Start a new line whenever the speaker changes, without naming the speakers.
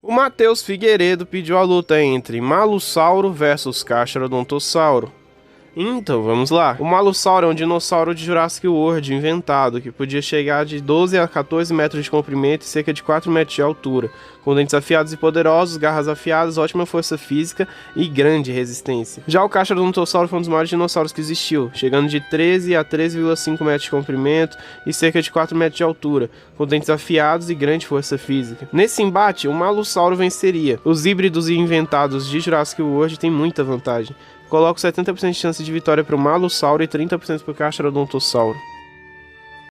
O Matheus Figueiredo pediu a luta entre Malussauro versus Castrodontosauro. Então, vamos lá. O Malussauro é um dinossauro de Jurassic World inventado, que podia chegar de 12 a 14 metros de comprimento e cerca de 4 metros de altura, com dentes afiados e poderosos, garras afiadas, ótima força física e grande resistência. Já o Castrodontosauro foi um dos maiores dinossauros que existiu, chegando de 13 a 13,5 metros de comprimento e cerca de 4 metros de altura, com dentes afiados e grande força física. Nesse embate, o Malussauro venceria. Os híbridos inventados de Jurassic World têm muita vantagem. Coloco 70% de chance de vitória para o Malussauro e 30% para o Castrodontosauro.